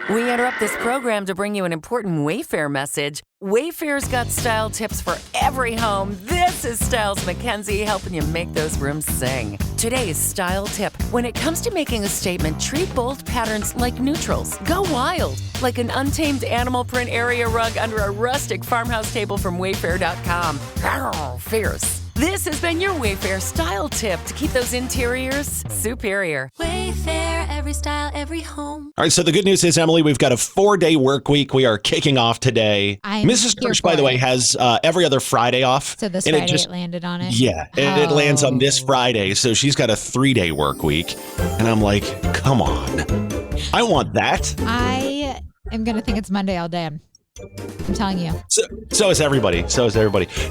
We interrupt this program to bring you an important Wayfair message. Wayfair's got style tips for every home. This is Styles McKenzie helping you make those rooms sing. Today's style tip. When it comes to making a statement, treat bold patterns like neutrals. Go wild, like an untamed animal print area rug under a rustic farmhouse table from Wayfair.com. Arr, fierce. This has been your Wayfair style tip to keep those interiors superior. Wayfair, every style, every home. All right, so the good news is, Emily, we've got a 4-day work week. We are kicking off today. Mrs. Kirsch, by the way, has every other Friday off. So this Friday it landed on it? Yeah, it lands on this Friday, so she's got a 3-day work week. And I'm like, come on. I want that. I am going to think it's Monday all day. I'm telling you. So is everybody. It's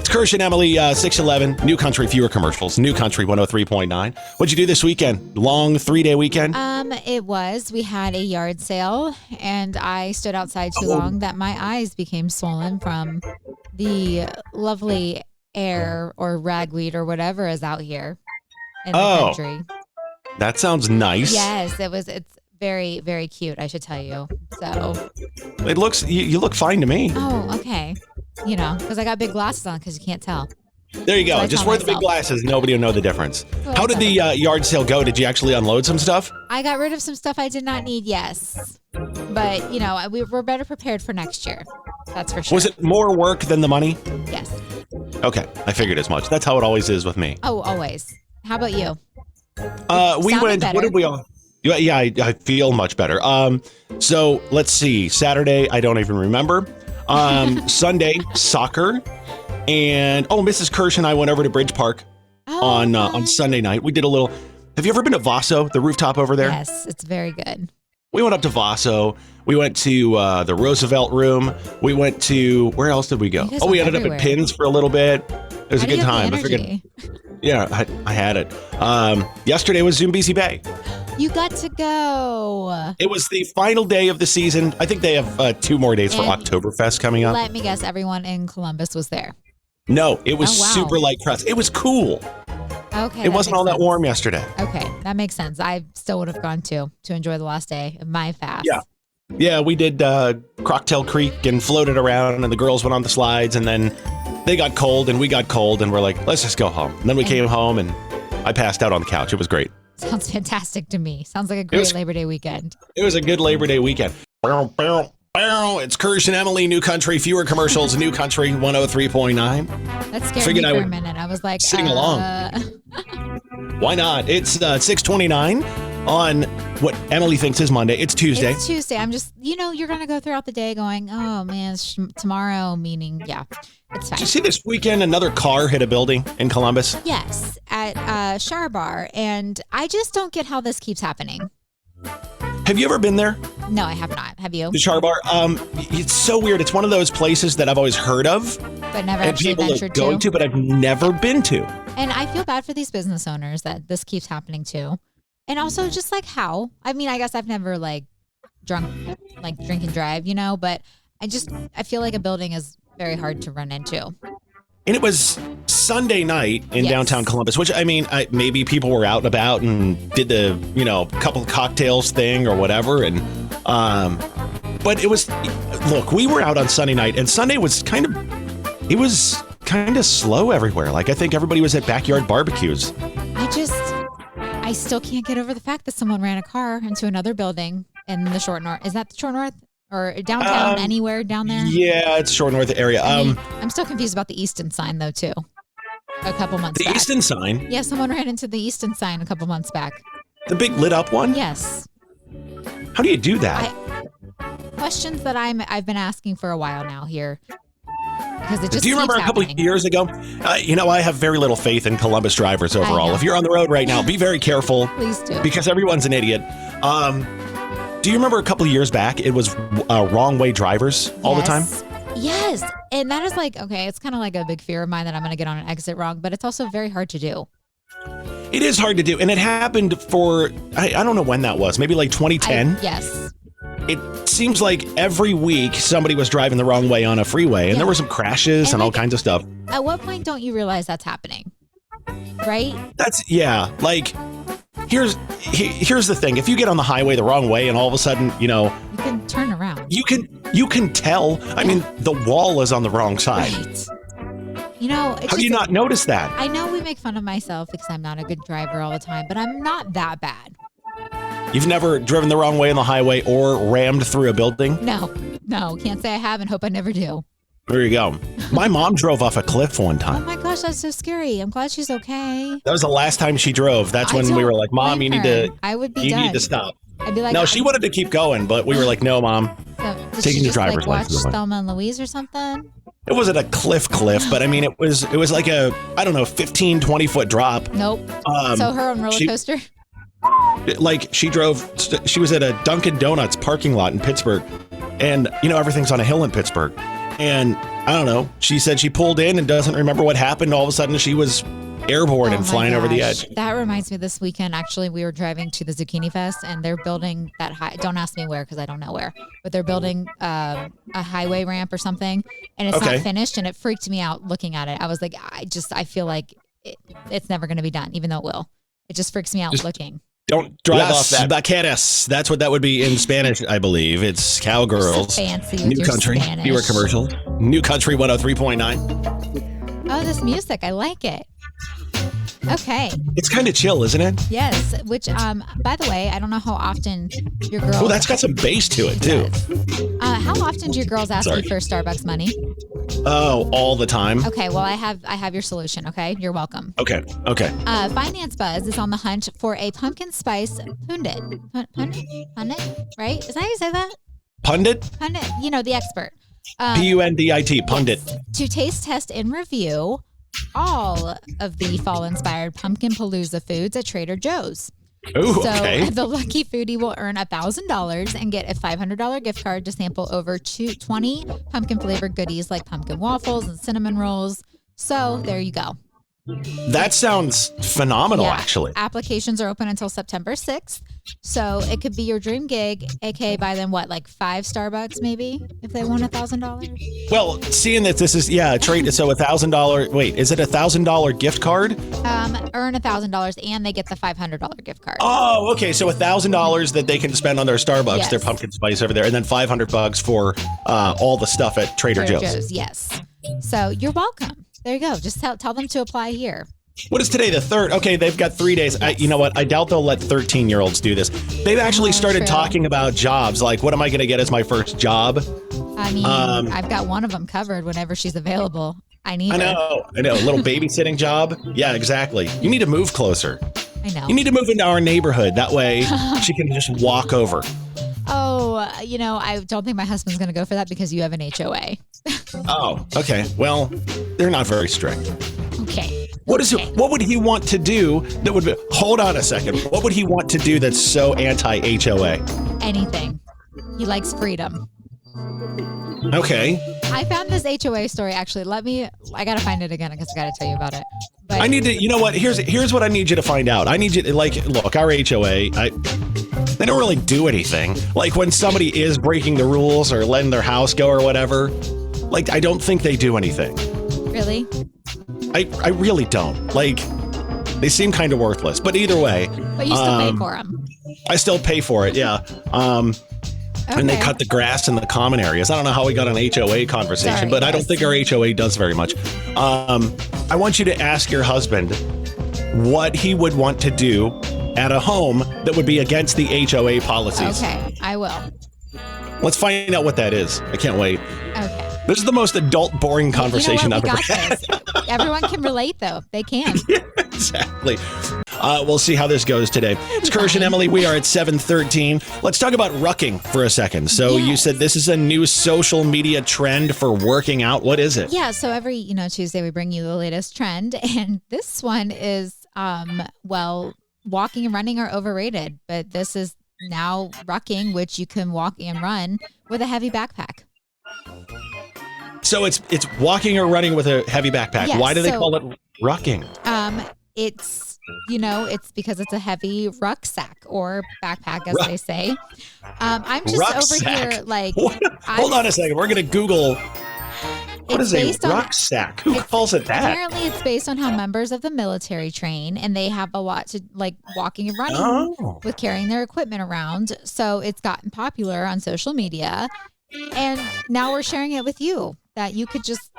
Kirsch and Emily, 611, New Country, fewer commercials, New Country 103.9. What'd you do this weekend? Long 3-day weekend? It was. We had a yard sale, and I stood outside too long that my eyes became swollen from the lovely air or ragweed or whatever is out here in the country. That sounds nice. Yes, it's very, very cute, I should tell you. So it looks, you look fine to me. Oh, okay. You know, because I got big glasses on because you can't tell. There you go. So just wear the big glasses. Nobody will know the difference. How did the yard sale go? Did you actually unload some stuff? I got rid of some stuff I did not need, yes. But, you know, we're better prepared for next year. That's for sure. Was it more work than the money? Yes. Okay. I figured as much. That's how it always is with me. Oh, always. How about you? We went, better. What did we all? Yeah, I feel much better. So let's see. Saturday, I don't even remember. Sunday, soccer. And, Mrs. Kirsch and I went over to Bridge Park on Sunday night. We did a little. Have you ever been to Vaso, the rooftop over there? Yes, it's very good. We went up to Vaso. We went to the Roosevelt Room. We went to, where else did we go? We ended up at Pins for a little bit. It was a good time. Yeah, I had it. Yesterday was Zoombezi Bay. You got to go. It was the final day of the season. I think they have 2 more days for Oktoberfest coming up. Let me guess, everyone in Columbus was there. No, it was super light press. It was cool. Okay. It wasn't all that warm yesterday. Okay, that makes sense. I still would have gone to enjoy the last day of my fast. Yeah, we did Crocktail Creek and floated around, and the girls went on the slides, and then they got cold, and we got cold, and we're like, let's just go home. And then we came home, and I passed out on the couch. It was great. Sounds fantastic to me. Sounds like a great Labor Day weekend. It was a good Labor Day weekend. It's Kirsch and Emily, New Country, fewer commercials, New Country 103.9. That scared me for a minute. I was like, sing along. Why not? It's 6:29 on what Emily thinks is Monday. It's Tuesday. It's Tuesday. I'm just, you're going to go throughout the day going, oh man, it's tomorrow, meaning, it's fine. Did you see this weekend another car hit a building in Columbus? Yes, at Char Bar. And I just don't get how this keeps happening. Have you ever been there? No, I have not. Have you? The Char Bar? It's so weird. It's one of those places that I've always heard of. But never actually ventured going to, but I've never been to. And I feel bad for these business owners that this keeps happening to. And also just like how, I mean, I guess I've never drink and drive, but I feel like a building is very hard to run into. And it was Sunday night in downtown Columbus, which, I mean, maybe people were out and about and did the, couple of cocktails thing or whatever. And, but it was, look, we were out on Sunday night, and Sunday was kind of slow everywhere. I think everybody was at backyard barbecues. I still can't get over the fact that someone ran a car into another building in the Short North. Is that the Short North? Or downtown, anywhere down there? Yeah, it's Short North area. I'm still confused about the Easton sign, though, too. A couple months back. The Easton sign? Yeah, someone ran into the Easton sign a couple months back. The big lit up one? Yes. How do you do that? Questions that I've been asking for a while now here. Because it just do you remember a couple of years ago? I have very little faith in Columbus drivers overall. If you're on the road right now, be very careful. Please do. Because everyone's an idiot. Do you remember a couple of years back, it was wrong way drivers all the time? Yes. And that is it's kind of like a big fear of mine that I'm going to get on an exit wrong, but it's also very hard to do. It is hard to do. And it happened for, I don't know when that was, maybe 2010? Yes. It seems like every week somebody was driving the wrong way on a freeway, and there were some crashes and all kinds of stuff. At what point don't you realize that's happening? Right? Here's the thing. If you get on the highway the wrong way and all of a sudden, turn around. You can tell. I mean, the wall is on the wrong side. Right. You know, How do you not notice that? I know we make fun of myself because I'm not a good driver all the time, but I'm not that bad. You've never driven the wrong way on the highway or rammed through a building? No, can't say I have and hope I never do. There you go. My mom drove off a cliff one Oh time. my gosh, that's so scary. I'm glad she's okay. That was the last time she drove. That's when we were like, Mom, you need to stop. I'd be like, No, she wanted to keep going, but we were like, no, Mom. Taking the driver's license. Watch Thelma and Louise or something? It wasn't a cliff, but I mean, it was like a, I don't know, 15, 20 foot drop. Nope. So her own roller coaster? She was at a Dunkin' Donuts parking lot in Pittsburgh, and everything's on a hill in Pittsburgh, and I don't know, she said she pulled in and doesn't remember what happened. All of a sudden she was airborne and flying over the edge. That reminds me, this weekend actually we were driving to the Zucchini Fest, and they're building that don't ask me where because I don't know where, but they're building a highway ramp or something, and it's not finished, and it freaked me out looking at it. I was like, I feel like it's never going to be done, even though it will. It just freaks me out looking. Don't drive off that. Vaqueras. That's what that would be in Spanish, I believe. It's cowgirls. So fancy with New your Country. Spanish. Fewer commercials. New Country 103.9. Oh, this music. I like it. Okay. It's kind of chill, isn't it? Yes. Which, by the way, I don't know how often your girls... Oh, that's got some bass to it, too. How often do your girls ask you for Starbucks money? Oh, all the time. Okay, well, I have your solution, okay? You're welcome. Okay. Finance Buzz is on the hunt for a pumpkin spice pundit. Pundit? Right? Is that how you say that? Pundit? Pundit. The expert. Pundit. Pundit. Yes, to taste, test, and review all of the fall-inspired Pumpkin Palooza foods at Trader Joe's. Ooh, okay. So the lucky foodie will earn $1,000 and get a $500 gift card to sample over 20 pumpkin-flavored goodies like pumpkin waffles and cinnamon rolls. So there you go. That sounds phenomenal, actually. Applications are open until September 6th. So it could be your dream gig, aka buy them 5 Starbucks maybe if they want $1,000. Well, seeing that this is trade, so $1,000. Wait, is it $1,000 gift card? Earn $1,000 and they get the $500 gift card. Oh, okay. So $1,000 that they can spend on their Starbucks, their pumpkin spice over there, and then $500 for all the stuff at Trader Joe's. Yes. So you're welcome. There you go. Just tell them to apply here. What is today, the 3rd? Okay, they've got 3 days. Yes. You know what? I doubt they'll let 13-year-olds do this. They've actually started talking about jobs. Like, what am I going to get as my first job? I mean, I've got one of them covered whenever she's available. I know. A little babysitting job. Yeah, exactly. You need to move closer. I know. You need to move into our neighborhood. That way she can just walk over. Oh, I don't think my husband's going to go for that because you have an HOA. Oh, okay. Well, they're not very strict. Okay. What would he want to do that would be, hold on a second. What would he want to do that's so anti-HOA? Anything. He likes freedom. Okay. I found this HOA story actually. I got to find it again because I got to tell you about it. But I need to, you know what? Here's what I need you to find out. I need you to, look, our HOA, they don't really do anything. Like when somebody is breaking the rules or letting their house go or whatever, I don't think they do anything. Really? I really don't. They seem kind of worthless, but either way. But you still pay for them. I still pay for it, yeah. And they cut the grass in the common areas. I don't know how we got an HOA conversation, but I don't think our HOA does very much. I want you to ask your husband what he would want to do at a home that would be against the HOA policies. Okay, I will. Let's find out what that is. I can't wait. Okay. This is the most adult, boring conversation I've ever had. Everyone can relate, though. They can. Yeah, exactly. We'll see how this goes today. It's Kirsch and Emily. We are at 7:13. Let's talk about rucking for a second. So you said this is a new social media trend for working out. What is it? Yeah. So every Tuesday we bring you the latest trend, and this one is walking and running are overrated, but this is now rucking, which you can walk and run with a heavy backpack. So it's walking or running with a heavy backpack. Yes, why do they call it rucking? It's because it's a heavy rucksack or backpack, as they say. I'm just rucksack. over here Hold on a second. We're going to Google What is a rucksack? Who calls it that? Apparently, it's based on how members of the military train, and they have a lot to like walking and running with carrying their equipment around. So it's gotten popular on social media, and now we're sharing it with you that you could just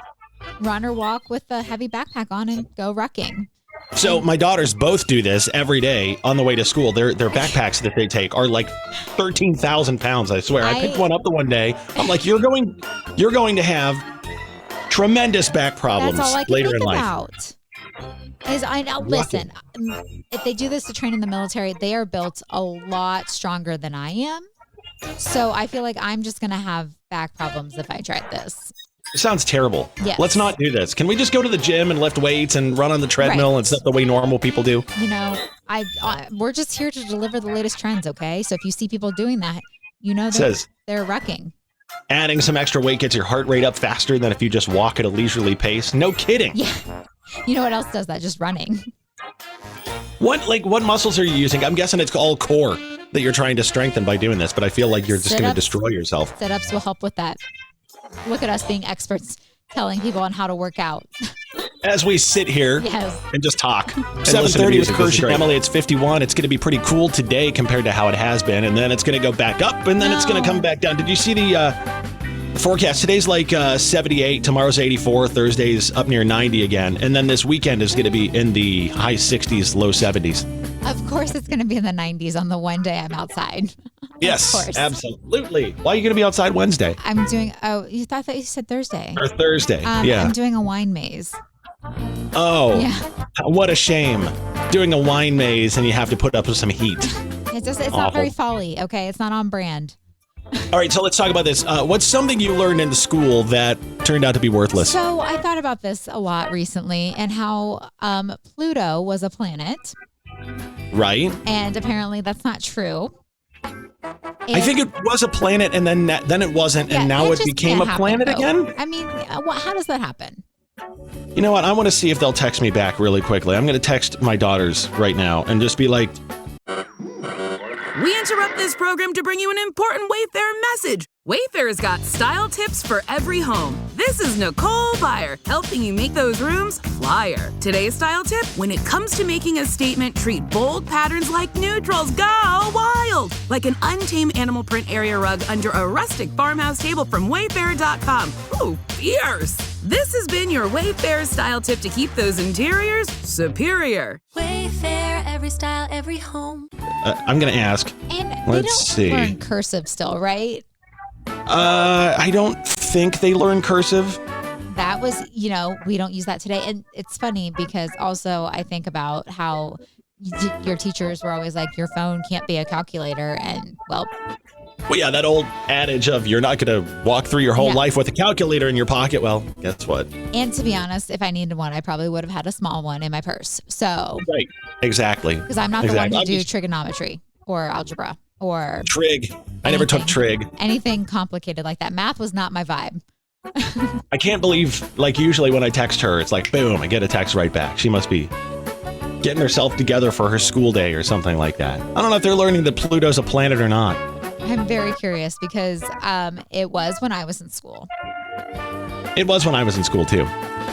run or walk with a heavy backpack on and go rucking. So my daughters both do this every day on the way to school. Their backpacks that they take are like 13,000 pounds. I swear. I picked one up the one day. I'm like, you're going to have tremendous back problems That's all I can later think in life. About. I know. Listen, if they do this to train in the military, they are built a lot stronger than I am. So I feel like I'm just going to have back problems if I tried this. It sounds terrible. Yes. Let's not do this. Can we just go to the gym and lift weights and run on the treadmill and stuff the way normal people do? You know, we're just here to deliver the latest trends, okay? So if you see people doing that, you know they're rucking. Adding some extra weight gets your heart rate up faster than if you just walk at a leisurely pace. No kidding. Yeah. You know what else does that? Just running. What muscles are you using? I'm guessing it's all core that you're trying to strengthen by doing this, but I feel like you're just going to destroy yourself. Sit-ups will help with that. Look at us being experts telling people on how to work out. As we sit here and just talk. 7:30 with Kirsch and Emily. It's 51. It's going to be pretty cool today compared to how it has been. And then it's going to go back up and then it's going to come back down. Did you see the forecast? Today's like 78. Tomorrow's 84. Thursday's up near 90 again. And then this weekend is going to be in the high 60s, low 70s. Of course, it's going to be in the 90s on the one day I'm outside. Yes, absolutely. Why are you going to be outside Wednesday? I'm doing, you thought that you said Thursday. Or Thursday, yeah. I'm doing a wine maze. Oh, yeah. What a shame. Doing a wine maze and you have to put up with some heat. It's not very folly, okay? It's not on brand. All right, so let's talk about this. What's something you learned in school that turned out to be worthless? So I thought about this a lot recently and how Pluto was a planet. Right. And apparently that's not true. I think it was a planet and then it wasn't, and now it became a planet again? I mean, how does that happen? You know what? I want to see if they'll text me back really quickly. I'm going to text my daughters right now and just be like... We interrupt this program to bring you an important Wayfair message. Wayfair's got style tips for every home. This is Nicole Byer, helping you make those rooms flyer. Today's style tip, when it comes to making a statement, treat bold patterns like neutrals. Go wild! Like an untamed animal print area rug under a rustic farmhouse table from Wayfair.com. Ooh, fierce! This has been your Wayfair style tip to keep those interiors superior. Wayfair, every style, every home. I'm going to ask. And let's see. They don't learn cursive still, right? I don't think they learn cursive. That was, we don't use that today. And it's funny because also I think about how your teachers were always like, your phone can't be a calculator. And well, yeah, that old adage of you're not going to walk through your whole life with a calculator in your pocket. Well, guess what? And to be honest, if I needed one, I probably would have had a small one in my purse. So, right. Exactly. Because I'm not the one to do trigonometry or algebra or trig. I never took trig. Anything complicated like that. Math was not my vibe. I can't believe, like usually when I text her, it's like, boom, I get a text right back. She must be getting herself together for her school day or something like that. I don't know if they're learning that Pluto's a planet or not. I'm very curious because it was when I was in school. It was when I was in school, too.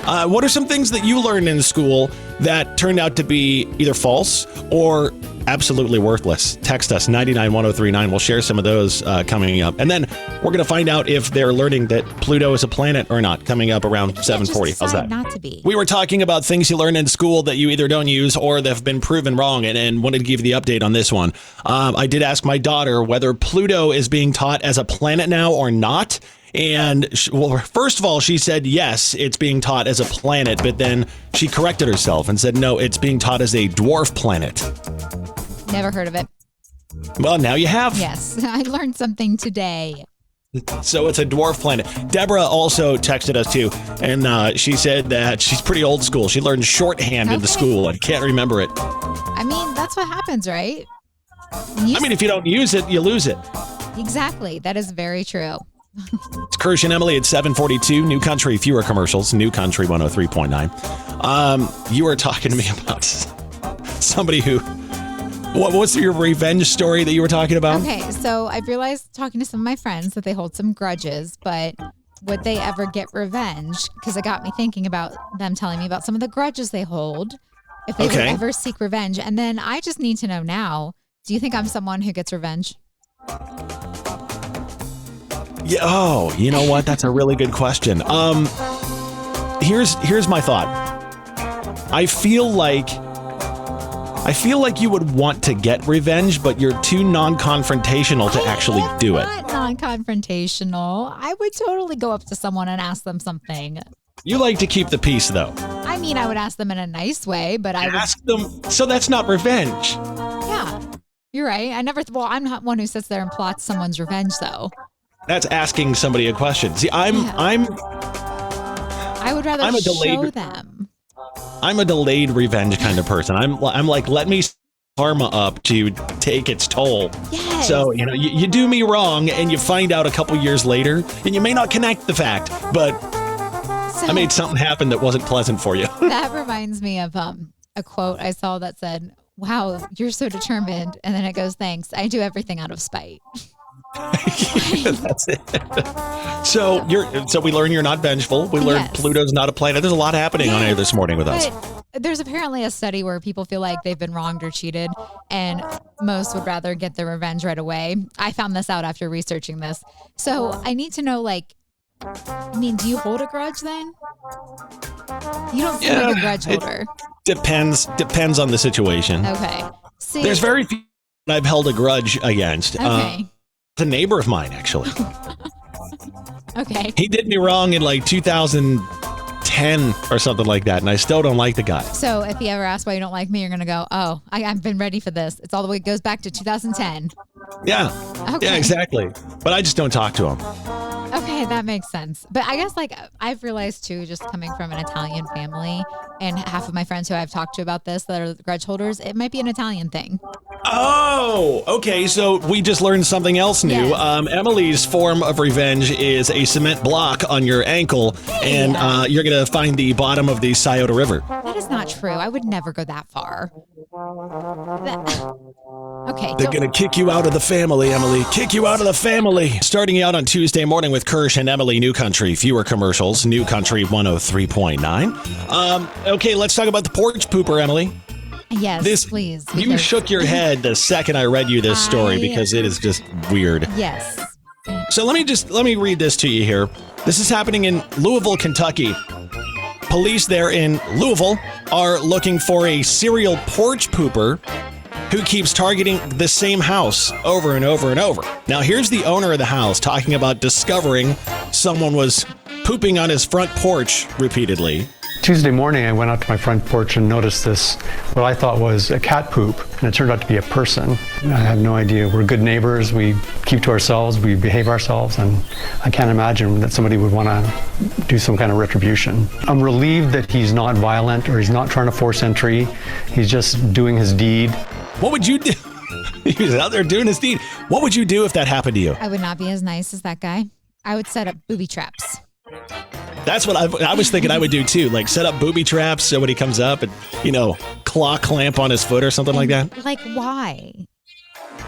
What are some things that you learned in school that turned out to be either false or absolutely worthless? Text us, 99103.9. We'll share some of those coming up. And then we're going to find out if they're learning that Pluto is a planet or not, coming up around 7:40. How's that? Not to be. We were talking about things you learn in school that you either don't use or that have been proven wrong, and wanted to give you the update on this one. I did ask my daughter whether Pluto is being taught as a planet now or not. And, first of all, she said, yes, it's being taught as a planet, but then she corrected herself and said, no, it's being taught as a dwarf planet. Never heard of it. Well, now you have. Yes, I learned something today. So it's a dwarf planet. Deborah also texted us, too, and she said that she's pretty old school. She learned shorthand in the school and can't remember it. I mean, that's what happens, right? If you don't use it, you lose it. Exactly. That is very true. It's Kirsch and Emily at 7:42. New Country, fewer commercials. New Country 103.9. You were talking to me about somebody who... What's your revenge story that you were talking about? Okay, so I've realized talking to some of my friends that they hold some grudges, but would they ever get revenge? Because it got me thinking about them telling me about some of the grudges they hold, if they would ever seek revenge. And then I just need to know now, do you think I'm someone who gets revenge? Yeah. Oh, you know what? That's a really good question. Here's my thought. I feel like you would want to get revenge, but you're too non-confrontational to actually do it. Not non-confrontational. I would totally go up to someone and ask them something. You like to keep the peace, though. I mean, I would ask them in a nice way, but I would ask them. So that's not revenge. Yeah, you're right. I'm not one who sits there and plots someone's revenge, though. That's asking somebody a question. See, I would rather show them. I'm a delayed revenge kind of person. I'm like, let me karma up to take its toll. Yes. So, you do me wrong and you find out a couple years later and you may not connect the fact, but I made something happen that wasn't pleasant for you. That reminds me of a quote I saw that said, "Wow, you're so determined." And then it goes, "Thanks. I do everything out of spite." That's it. So we learn you're not vengeful. We learn Pluto's not a planet. There's a lot happening on air this morning with us. There's apparently a study where people feel like they've been wronged or cheated, and most would rather get their revenge right away. I found this out after researching this. So I need to know, do you hold a grudge then? You don't seem like a grudge holder. Depends on the situation. Okay. See, there's very few I've held a grudge against. Okay. It's a neighbor of mine, actually. Okay. He did me wrong in 2010 or something like that, and I still don't like the guy. So if he ever asks why you don't like me, you're going to go, "Oh, I've been ready for this." It goes back to 2010. Yeah. Okay. Yeah, exactly. But I just don't talk to him. Okay, that makes sense. But I guess I've realized too, just coming from an Italian family, and half of my friends who I've talked to about this that are grudge holders, it might be an Italian thing. Oh, okay. So we just learned something else new. Yes. Emily's form of revenge is a cement block on your ankle, and you're going to find the bottom of the Scioto River. That is not true. I would never go that far. Okay. They're going to kick you out of the family, Emily. Kick you out of the family. Starting out on Tuesday morning with Kirsch and Emily, New Country. Fewer commercials. New Country 103.9. Okay, let's talk about the porch pooper, Emily. Yes, please. You shook your head the second I read you this story because it is just weird. Yes. So let me read this to you here. This is happening in Louisville, Kentucky. Police there in Louisville are looking for a serial porch pooper who keeps targeting the same house over and over and over. Now, here's the owner of the house talking about discovering someone was pooping on his front porch repeatedly. Tuesday morning, I went out to my front porch and noticed this, what I thought was a cat poop, and it turned out to be a person. I have no idea. We're good neighbors. We keep to ourselves. We behave ourselves, and I can't imagine that somebody would want to do some kind of retribution. I'm relieved that he's not violent or he's not trying to force entry. He's just doing his deed. What would you do? He was out there doing his deed. What would you do if that happened to you? I would not be as nice as that guy. I would set up booby traps. That's what I was thinking I would do too. Like set up booby traps so when he comes up and, claw clamp on his foot or something like that. Like why?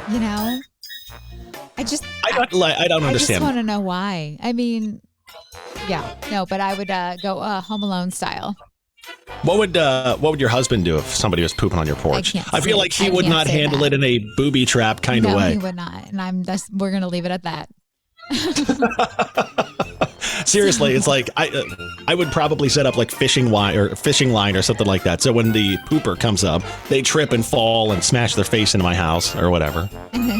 I don't understand. I just want to know why. I mean, but I would go Home Alone style. What would your husband do if somebody was pooping on your porch? I feel like he would not handle it in a booby trap kind of way. No, he would not. And we're going to leave it at that. Seriously, it's like I would probably set up like fishing line or something like that. So when the pooper comes up, they trip and fall and smash their face into my house or whatever.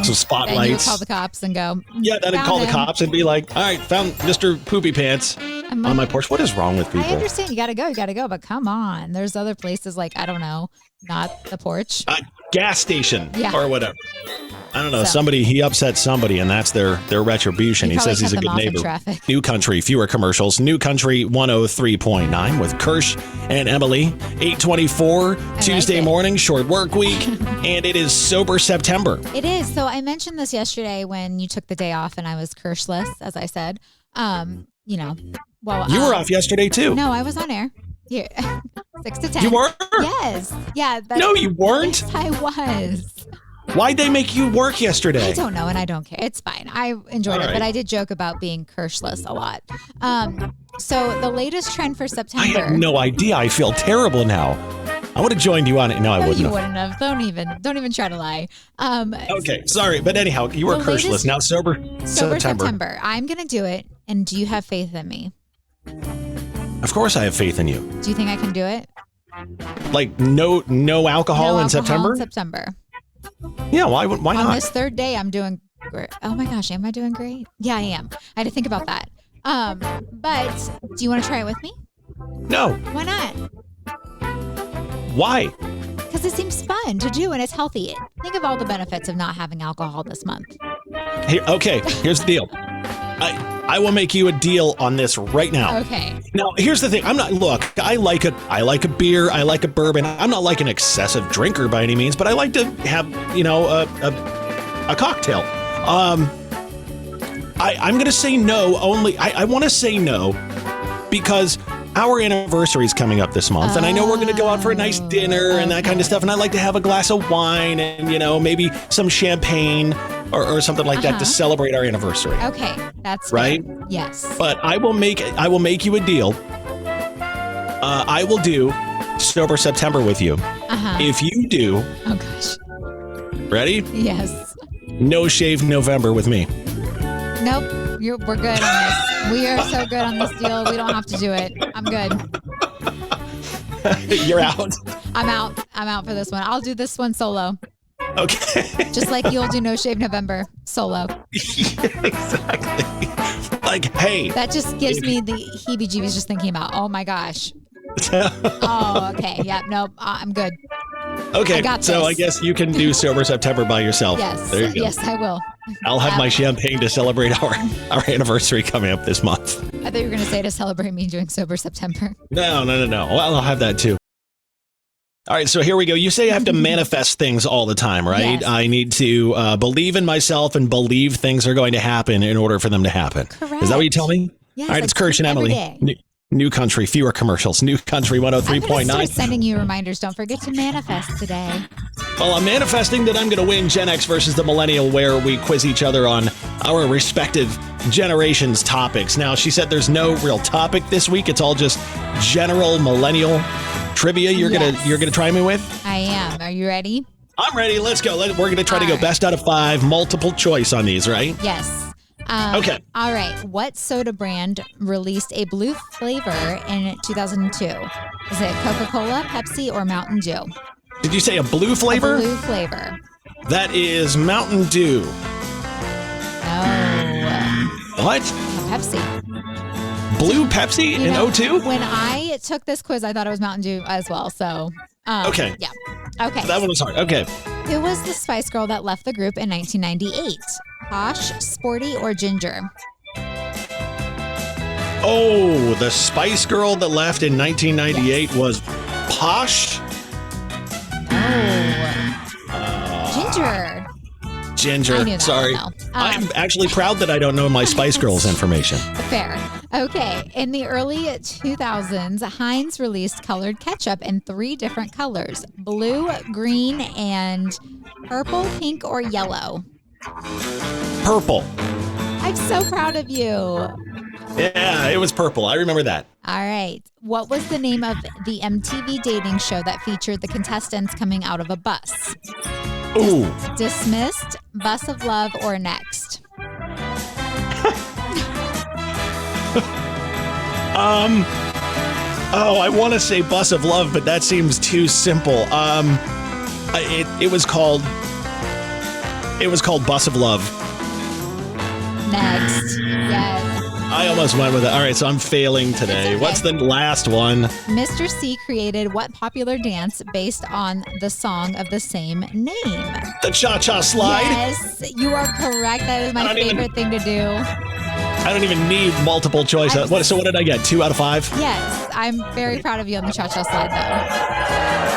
So spotlights. And you would call the cops and go. Yeah, then I'd call the cops and be like, "All right, found Mr. Poopy Pants on my porch." What is wrong with people? I understand you gotta go, but come on. There's other places like I don't know, not the porch. Gas station or whatever. I don't know. He upset somebody, and that's their retribution. He says he's a good neighbor. New Country, fewer commercials. New Country 103.9 with Kirsch and Emily. 8:24 Tuesday morning, short work week, and it is Sober September. It is. So I mentioned this yesterday when you took the day off, and I was Kirschless, as I said. You were off yesterday too. No, I was on air. Here, 6 to 10. You were? Yes. Yeah. No, you weren't. Yes, I was. Why'd they make you work yesterday? I don't know, and I don't care. It's fine. I enjoyed it, right. but I did joke about being Kirschless a lot. So the latest trend for September. I had no idea. I feel terrible now. I would have joined you on it. No, I wouldn't You have. wouldn't have. Don't even try to lie. Okay, sorry. But anyhow, you were The Kirschless. latest- Now sober September. I'm going to do it, and do you have faith in me? Of course I have faith in you. Do you think I can do it? Like no alcohol in September? In September. Yeah, why On not? this third day, I'm doing great. Oh my gosh, am I doing great? Yeah, I am. I had to think about that. But do you want to try it with me? No. Why not? Why? Because it seems fun to do and it's healthy. Think of all the benefits of not having alcohol this month. Here's the deal. I will make you a deal on this right now. Okay. Now, here's the thing. I like a beer. I like a bourbon. I'm not like an excessive drinker by any means, but I like to have, a cocktail. I'm going to say no only. I want to say no because our anniversary is coming up this month, and I know we're going to go out for a nice dinner and that kind of stuff, and I like to have a glass of wine and, maybe some champagne or something like that to celebrate our anniversary. Okay. That's right. fair. Yes. But I will make you a deal. I will do Sober September with you. If you do, Oh gosh. ready? Yes. No Shave November with me. Nope. We're good on this. We are so good on this deal. We don't have to do it. I'm good. You're out. I'm out for this one. I'll do this one solo. Okay. Just like you'll do No Shave November solo. Yeah, exactly. Like, hey. That just gives me the heebie-jeebies just thinking about. Oh my gosh. Oh, okay. Yep. Nope. I'm good. Okay. I got So this. I guess you can do Sober September by yourself. Yes. There you go. Yes, I will. I'll have my champagne to celebrate our anniversary coming up this month. I thought you were going to say to celebrate me doing Sober September. No. Well, I'll have that too. All right, so here we go. You say I have to manifest things all the time, right? Yes. I need to believe in myself and believe things are going to happen in order for them to happen. Correct. Is that what you tell me? Yes, All right, I it's Kirsch and every Emily. day. New country, fewer commercials. New country I'm going to 103.9. start sending you reminders. Don't forget to manifest today. Well, I'm manifesting that I'm going to win Gen X versus the Millennial, where we quiz each other on our respective generations' topics. Now, she said there's no real topic this week. It's all just general Millennial trivia. You're gonna try me with? I am. Are you ready? I'm ready. Let's go. We're going to try to go All right. best out of 5, multiple choice on these, right? Yes. Okay. All right. What soda brand released a blue flavor in 2002? Is it Coca-Cola, Pepsi, or Mountain Dew? Did you say a blue flavor? A blue flavor. That is Mountain Dew. No. What? Pepsi. Blue Pepsi You in know, 02? When I took this quiz, I thought it was Mountain Dew as well. So, Okay. Yeah. Okay. That one was hard. Okay. Who was the Spice Girl that left the group in 1998? Posh, Sporty, or Ginger? Oh, the Spice Girl that left in 1998 was Posh? Ginger. Ginger. I knew that Sorry. one, though. I'm actually proud that I don't know my Spice Girls information. Fair. Okay. In the early 2000s, Heinz released colored ketchup in 3 different colors: blue, green, and purple, pink, or yellow. Purple. I'm so proud of you. All Yeah, it was purple. I remember that. right. What was the name of the MTV dating show that featured the contestants coming out of a bus? Ooh. Dismissed, Bus of Love, or Next? Oh, I want to say Bus of Love, but that seems too simple. It was called Bus of Love. Next. Yes. I almost went with it. All right, so I'm failing today. It's okay. What's the last one? Mr. C created what popular dance based on the song of the same name? The Cha-Cha Slide? Yes, you are correct. That is my favorite thing to do. I don't even need multiple choice. So what did I get? 2 out of 5? Yes, I'm very proud of you on the cha-cha slide, though.